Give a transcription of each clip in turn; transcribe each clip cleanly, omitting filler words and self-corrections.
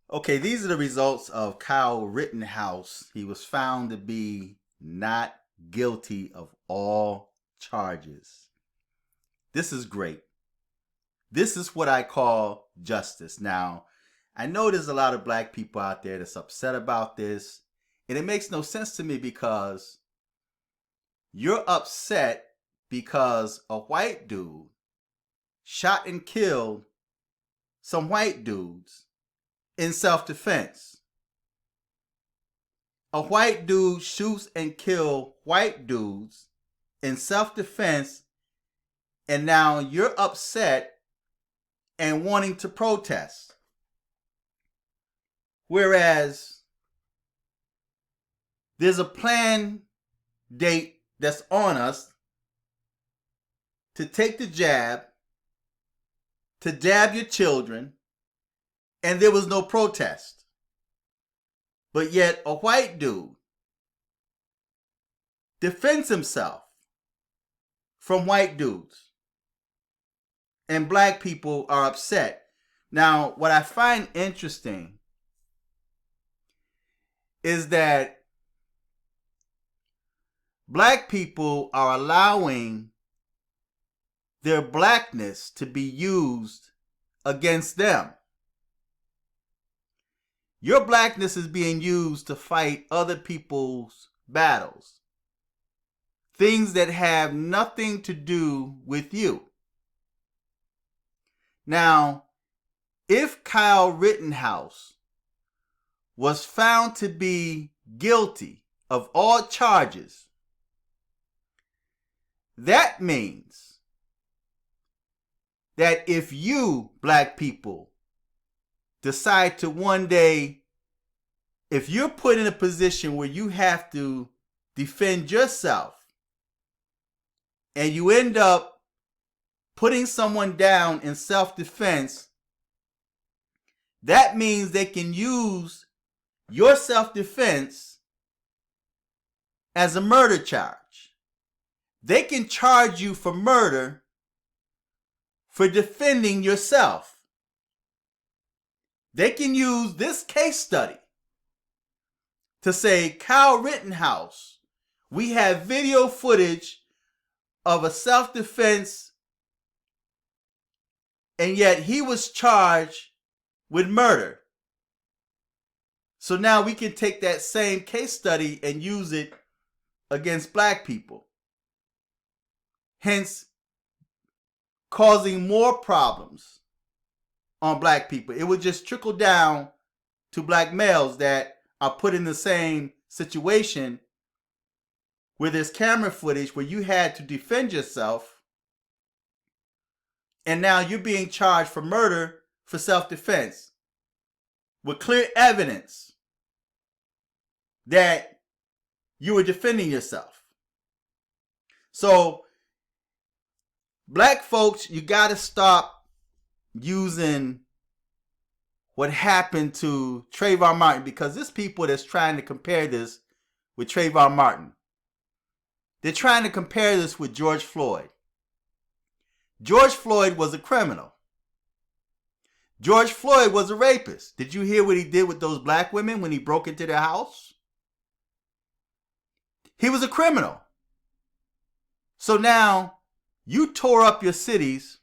Okay, these are the results of Kyle Rittenhouse. He was found to be not guilty of all charges. This is great. This is what I call justice. Now, I know there's a lot of black people out there that's upset about this, and it makes no sense to me because you're upset because a white dude shot and killed some white dudes in self-defense. A white dude shoots and kills white dudes in self-defense, and now you're upset and wanting to protest. Whereas there's a planned date that's on us to take the jab, to dab your children, and there was no protest. But yet a white dude defends himself from white dudes, and black people are upset. Now, what I find interesting is that black people are allowing their blackness to be used against them. Your blackness is being used to fight other people's battles, things that have nothing to do with you. Now, if Kyle Rittenhouse was found to be guilty of all charges, that means that if you, black people, decide to one day, if you're put in a position where you have to defend yourself and you end up putting someone down in self-defense, that means they can use your self-defense as a murder charge. They can charge you for murder for defending yourself. They can use this case study to say, Kyle Rittenhouse, we have video footage of a self-defense, and yet he was charged with murder. So now we can take that same case study and use it against black people, hence causing more problems on black people. It would just trickle down to black males that are put in the same situation where there's camera footage where you had to defend yourself, and now you're being charged for murder for self-defense with clear evidence that you were defending yourself. So, black folks, you got to stop using what happened to Trayvon Martin, because there's people that's trying to compare this with Trayvon Martin. They're trying to compare this with George Floyd. George Floyd was a criminal. George Floyd was a rapist. Did you hear what he did with those black women when he broke into their house? He was a criminal. So now you tore up your cities.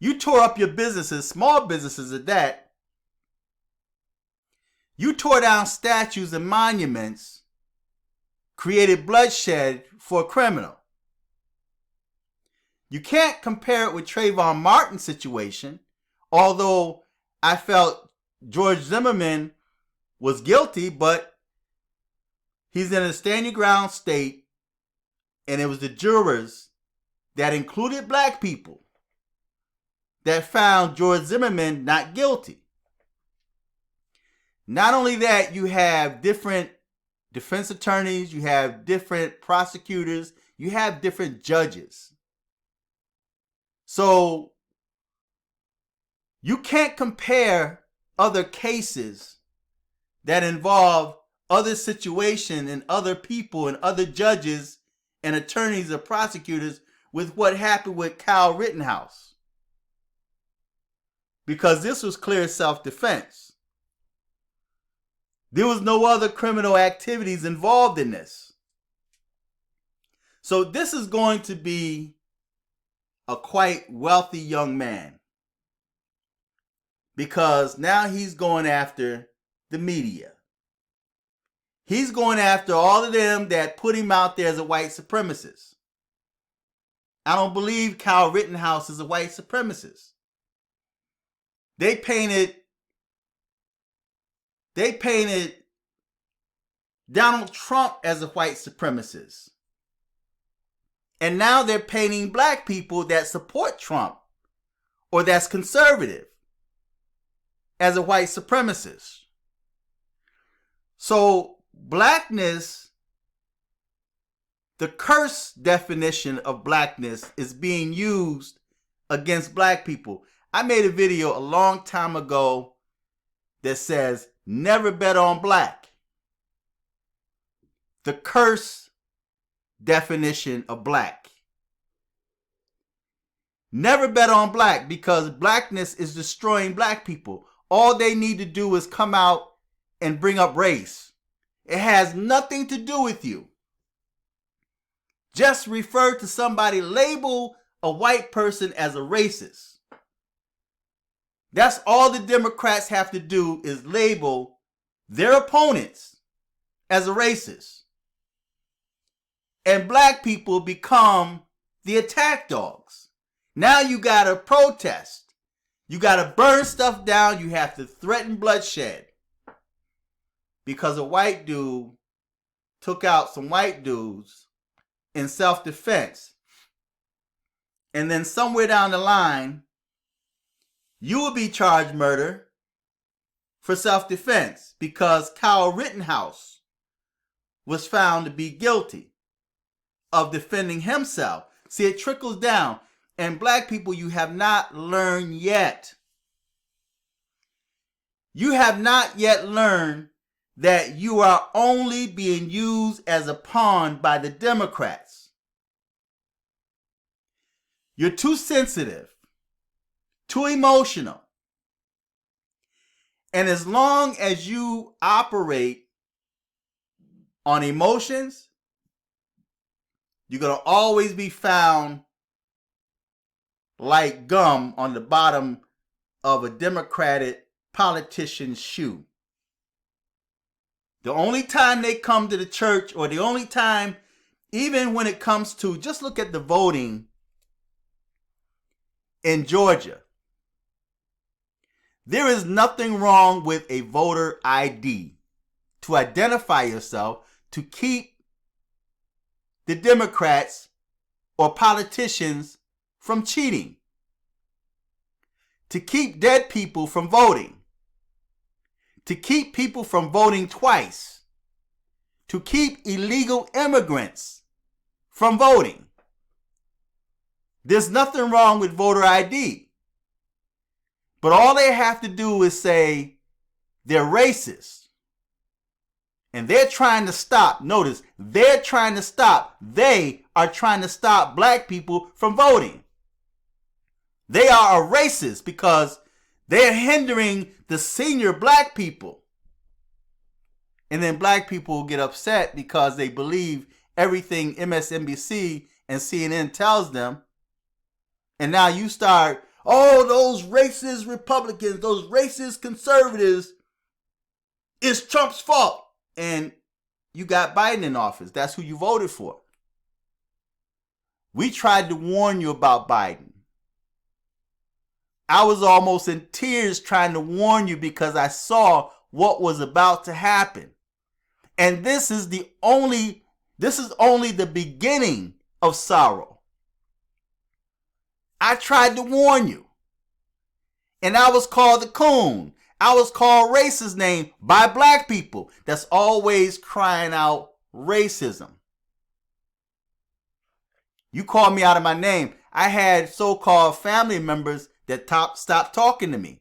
You tore up your businesses, small businesses at that. You tore down statues and monuments, created bloodshed for a criminal. You can't compare it with Trayvon Martin's situation, although I felt George Zimmerman was guilty, but he's in a stand your ground state, and it was the jurors that included black people that found George Zimmerman not guilty. Not only that, you have different defense attorneys, you have different prosecutors, you have different judges. So you can't compare other cases that involve other situations and other people and other judges and attorneys or prosecutors with what happened with Kyle Rittenhouse. because this was clear self-defense. There was no other criminal activities involved in this. So this is going to be a quite wealthy young man, because now he's going after the media. He's going after all of them that put him out there as a white supremacist. I don't believe Kyle Rittenhouse is a white supremacist. They painted Donald Trump as a white supremacist. And now they're painting black people that support Trump or that's conservative as a white supremacist. So blackness, the curse definition of blackness, is being used against black people. I made a video a long time ago that says, never bet on black. The curse definition of black. Never bet on black, because blackness is destroying black people. All they need to do is come out and bring up race. It has nothing to do with you. Just refer to somebody, label a white person as a racist. That's all the Democrats have to do, is label their opponents as a racist. And black people become the attack dogs. Now you gotta protest. You gotta burn stuff down. You have to threaten bloodshed. Because a white dude took out some white dudes in self-defense. And then somewhere down the line, you will be charged murder for self-defense, because Kyle Rittenhouse was found to be guilty of defending himself. See, it trickles down. And black people, you have not learned yet. You have not yet learned that you are only being used as a pawn by the Democrats. You're too sensitive, too emotional. And as long as you operate on emotions, you're going to always be found like gum on the bottom of a Democratic politician's shoe. The only time they come to the church, or the only time, even when it comes to, just look at the voting in Georgia. There is nothing wrong with a voter ID to identify yourself, to keep the Democrats or politicians from cheating, to keep dead people from voting, to keep people from voting twice, to keep illegal immigrants from voting. There's nothing wrong with voter ID. But all they have to do is say they're racist. And they're trying to stop, notice, they are trying to stop black people from voting. They are a racist because they're hindering the senior black people. And then black people get upset because they believe everything MSNBC and CNN tells them. And now you start, oh, those racist Republicans, those racist conservatives, it's Trump's fault. And you got Biden in office. That's who you voted for. We tried to warn you about Biden. I was almost in tears trying to warn you because I saw what was about to happen. And this is only the beginning of sorrow. I tried to warn you. And I was called a coon. I was called racist name by black people that's always crying out racism. You called me out of my name. I had so-called family members that stopped talking to me.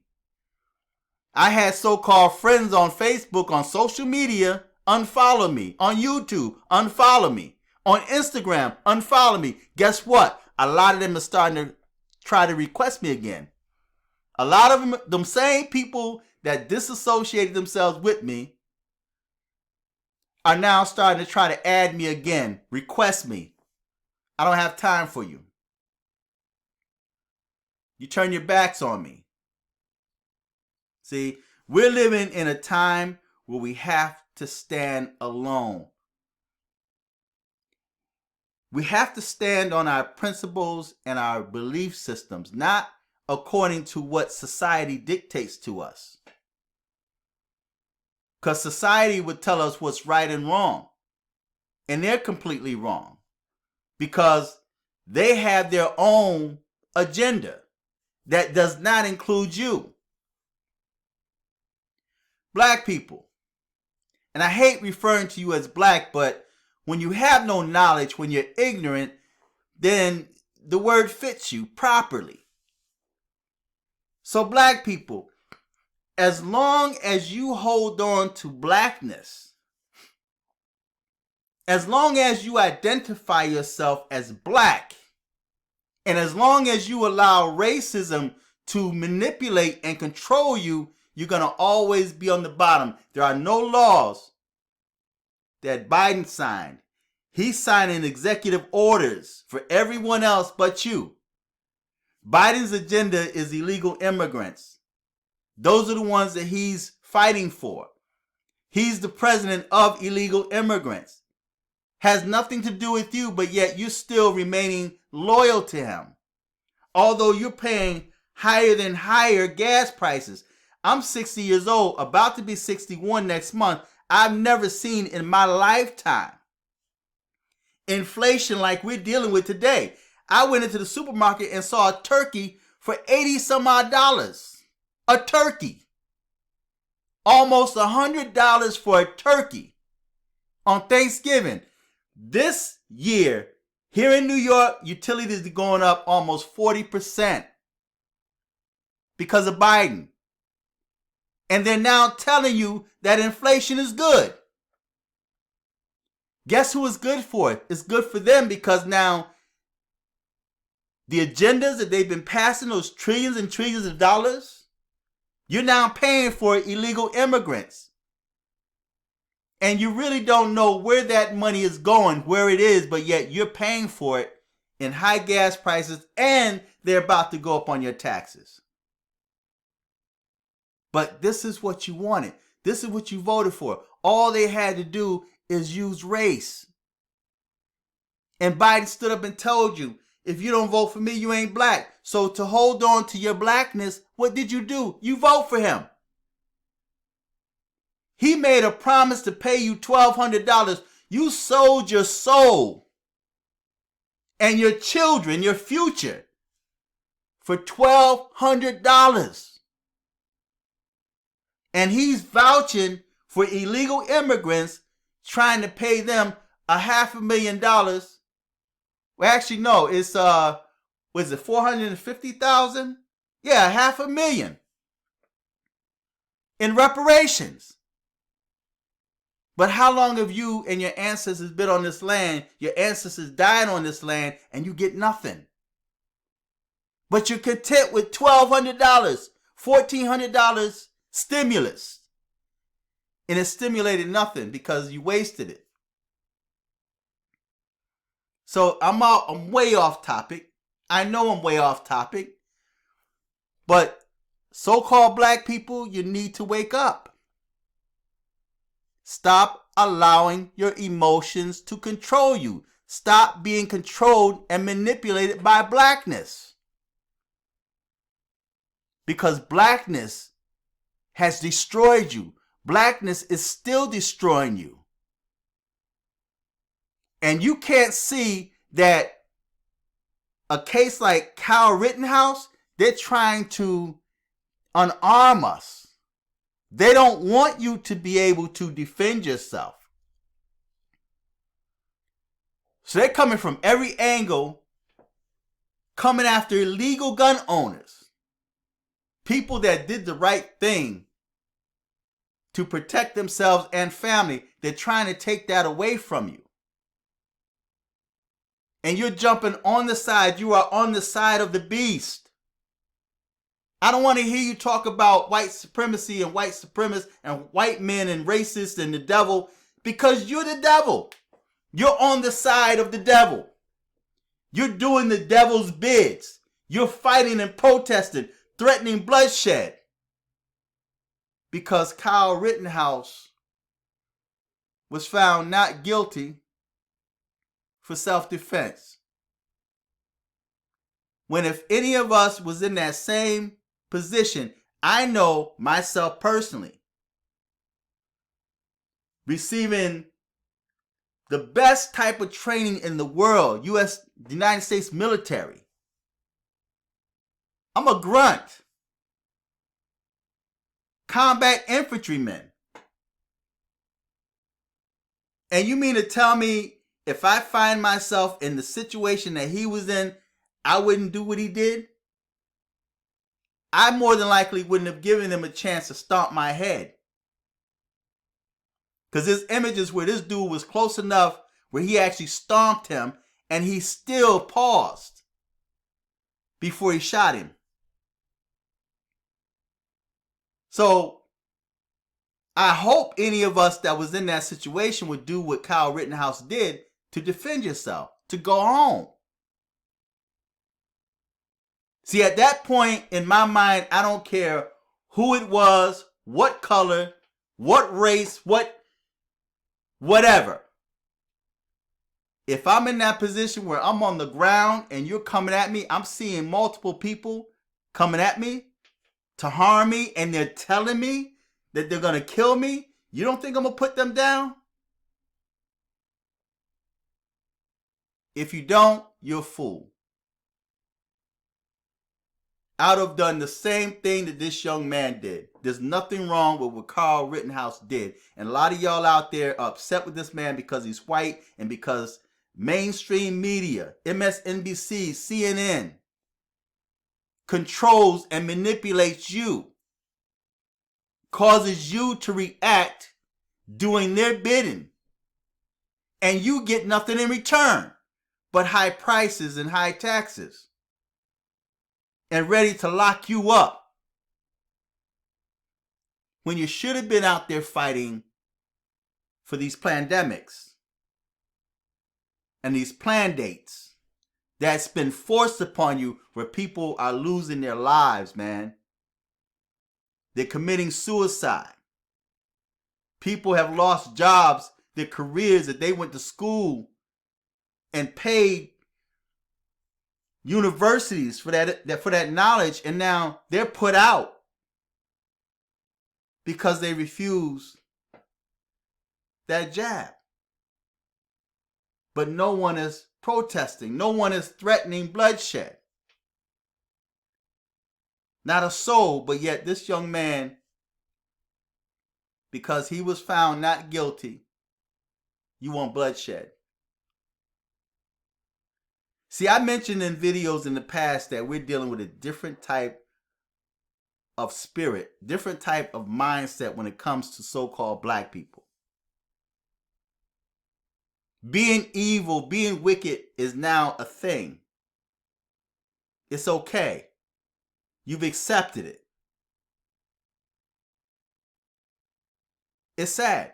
I had so-called friends on Facebook, on social media, unfollow me. On YouTube, unfollow me. On Instagram, unfollow me. Guess what? A lot of them are starting to try to request me again. A lot of them same people that disassociated themselves with me are now starting to try to add me again, request me. I don't have time for you. You turn your backs on me. See, we're living in a time where we have to stand alone. We have to stand on our principles and our belief systems, not according to what society dictates to us. Because society would tell us what's right and wrong. And they're completely wrong. Because they have their own agenda that does not include you. Black people. And I hate referring to you as black, but when you have no knowledge, when you're ignorant, then the word fits you properly. So black people, as long as you hold on to blackness, as long as you identify yourself as black, and as long as you allow racism to manipulate and control you, you're going to always be on the bottom. There are no laws that Biden signed. He's signing executive orders for everyone else but you. Biden's agenda is illegal immigrants. Those are the ones that he's fighting for. He's the president of illegal immigrants. Has nothing to do with you, but yet you're still remaining loyal to him. Although you're paying higher than higher gas prices. I'm 60 years old, about to be 61 next month. I've never seen in my lifetime inflation like we're dealing with today. I went into the supermarket and saw a turkey for 80 some odd dollars. A turkey. Almost $100 for a turkey on Thanksgiving. This year, here in New York, utilities are going up almost 40% because of Biden. And they're now telling you that inflation is good. Guess who is good for it? It's good for them because now the agendas that they've been passing, those trillions and trillions of dollars, you're now paying for illegal immigrants. And you really don't know where that money is going, where it is, but yet you're paying for it in high gas prices and they're about to go up on your taxes. But this is what you wanted. This is what you voted for. All they had to do is use race. And Biden stood up and told you, if you don't vote for me, you ain't black. So to hold on to your blackness, what did you do? You vote for him. He made a promise to pay you $1,200. You sold your soul and your children, your future, for $1,200. And he's vouching for illegal immigrants, trying to pay them $500,000. Well, actually, no, it's was it 450,000? Yeah, $500,000 in reparations. But how long have you and your ancestors been on this land? Your ancestors died on this land, and you get nothing. But you're content with $1,200, $1,400 stimulus. And it stimulated nothing because you wasted it. So I'm way off topic. I know I'm way off topic. But so-called black people, you need to wake up. Stop allowing your emotions to control you. Stop being controlled and manipulated by blackness. Because blackness has destroyed you. Blackness is still destroying you. And you can't see that a case like Kyle Rittenhouse, they're trying to unarm us. They don't want you to be able to defend yourself. So they're coming from every angle, coming after illegal gun owners. People that did the right thing to protect themselves and family. They're trying to take that away from you. And you're jumping on the side. You are on the side of the beast. I don't want to hear you talk about white supremacy and white supremacists and white men and racists and the devil, because you're the devil. You're on the side of the devil. You're doing the devil's bids. You're fighting and protesting, threatening bloodshed. Because Kyle Rittenhouse was found not guilty for self-defense. When if any of us was in that same position, I know myself personally, receiving the best type of training in the world, the United States military. I'm a grunt. Combat infantryman. And you mean to tell me if I find myself in the situation that he was in, I wouldn't do what he did? I more than likely wouldn't have given him a chance to stomp my head. Because there's images where this dude was close enough where he actually stomped him and he still paused before he shot him. So I hope any of us that was in that situation would do what Kyle Rittenhouse did to defend yourself, to go home. See, at that point in my mind, I don't care who it was, what color, what race, whatever. If I'm in that position where I'm on the ground and you're coming at me, I'm seeing multiple people coming at me to harm me, and they're telling me that they're going to kill me, you don't think I'm going to put them down? If you don't, you're a fool. I would have done the same thing that this young man did. There's nothing wrong with what Kyle Rittenhouse did. And a lot of y'all out there are upset with this man because he's white and because mainstream media, MSNBC, CNN, controls and manipulates you, causes you to react doing their bidding. And you get nothing in return but high prices and high taxes. And ready to lock you up. When you should have been out there fighting for these pandemics and these plan dates that's been forced upon you, where people are losing their lives, man. They're committing suicide. People have lost jobs, their careers that they went to school and paid universities for that knowledge, and now they're put out because they refuse that jab. But no one is protesting. No one is threatening bloodshed. Not a soul, but yet this young man, because he was found not guilty, you want bloodshed. See, I mentioned in videos in the past that we're dealing with a different type of spirit, different type of mindset when it comes to so-called black people. Being evil, being wicked is now a thing. It's okay. You've accepted it. It's sad.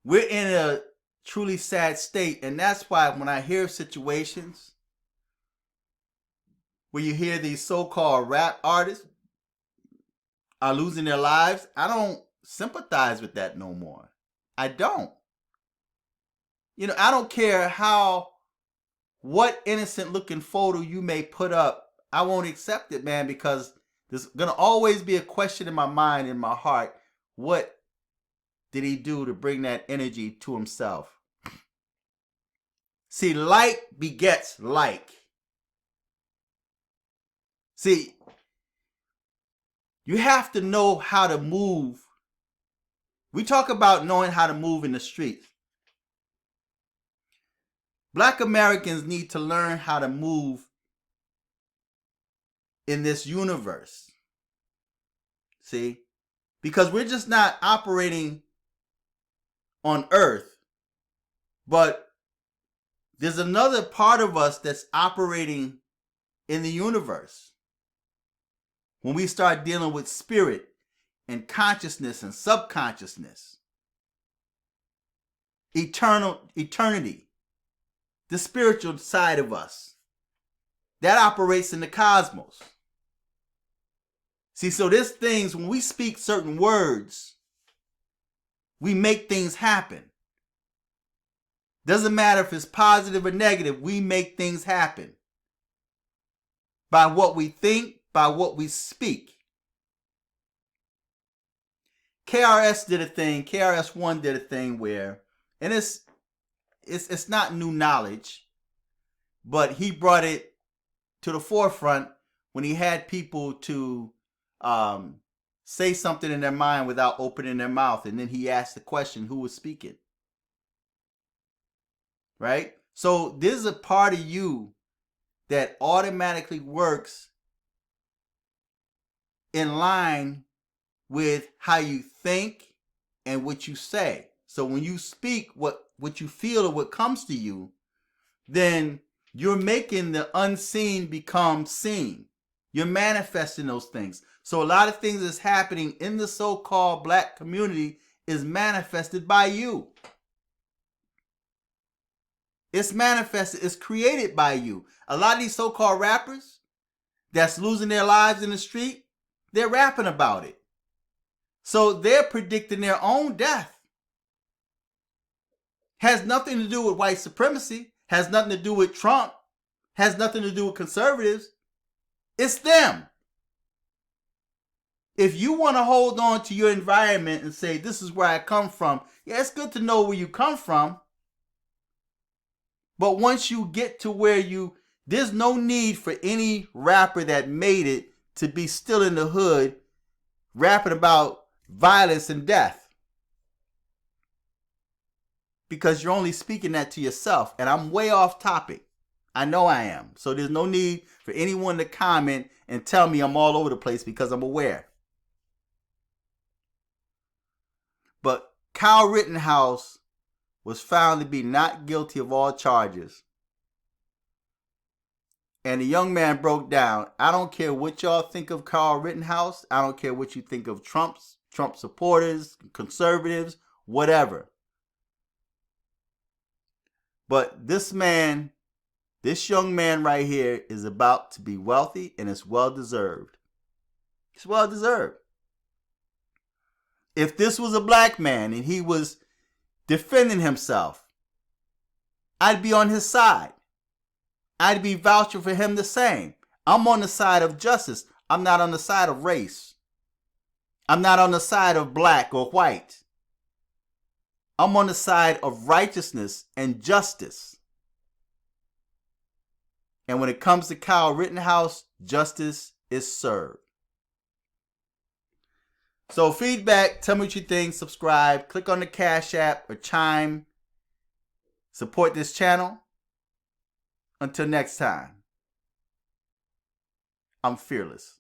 We're in a truly sad state, and that's why when I hear situations where you hear these so-called rap artists are losing their lives, I don't sympathize with that no more. I don't. You know, I don't care what innocent looking photo you may put up, I won't accept it, man, because there's gonna always be a question in my mind, in my heart. What did he do to bring that energy to himself? See, like begets like. See, you have to know how to move. We talk about knowing how to move in the streets. Black Americans need to learn how to move in this universe. See? Because we're just not operating on Earth, but there's another part of us that's operating in the universe. when we start dealing with spirit and consciousness and subconsciousness, eternity, the spiritual side of us, that operates in the cosmos. See, so there's things, when we speak certain words, we make things happen. Doesn't matter if it's positive or negative, we make things happen. By what we think, by what we speak. KRS did a thing, KRS-One did a thing where, and it's not new knowledge, but he brought it to the forefront when he had people to say something in their mind without opening their mouth, and then he asked the question, who was speaking? Right? So there's a part of you that automatically works in line with how you think and what you say. So when you speak what you feel or what comes to you, then you're making the unseen become seen. You're manifesting those things. So a lot of things that's happening in the so-called black community is manifested by you. It's manifested, it's created by you. A lot of these so-called rappers that's losing their lives in the street, they're rapping about it. So they're predicting their own death. Has nothing to do with white supremacy, has nothing to do with Trump, has nothing to do with conservatives. It's them. If you want to hold on to your environment and say, this is where I come from, yeah, it's good to know where you come from. But once you get to where there's no need for any rapper that made it to be still in the hood rapping about violence and death. Because you're only speaking that to yourself. And I'm way off topic. I know I am. So there's no need for anyone to comment and tell me I'm all over the place because I'm aware. But Kyle Rittenhouse was found to be not guilty of all charges. And the young man broke down. I don't care what y'all think of Kyle Rittenhouse. I don't care what you think of Trump supporters, conservatives, whatever. But this young man right here is about to be wealthy, and it's well-deserved. It's well-deserved. If this was a black man and he was defending himself, I'd be on his side. I'd be vouching for him the same. I'm on the side of justice. I'm not on the side of race. I'm not on the side of black or white. I'm on the side of righteousness and justice. And when it comes to Kyle Rittenhouse, justice is served. So feedback, tell me what you think, subscribe, click on the Cash App or Chime. Support this channel. Until next time, I'm fearless.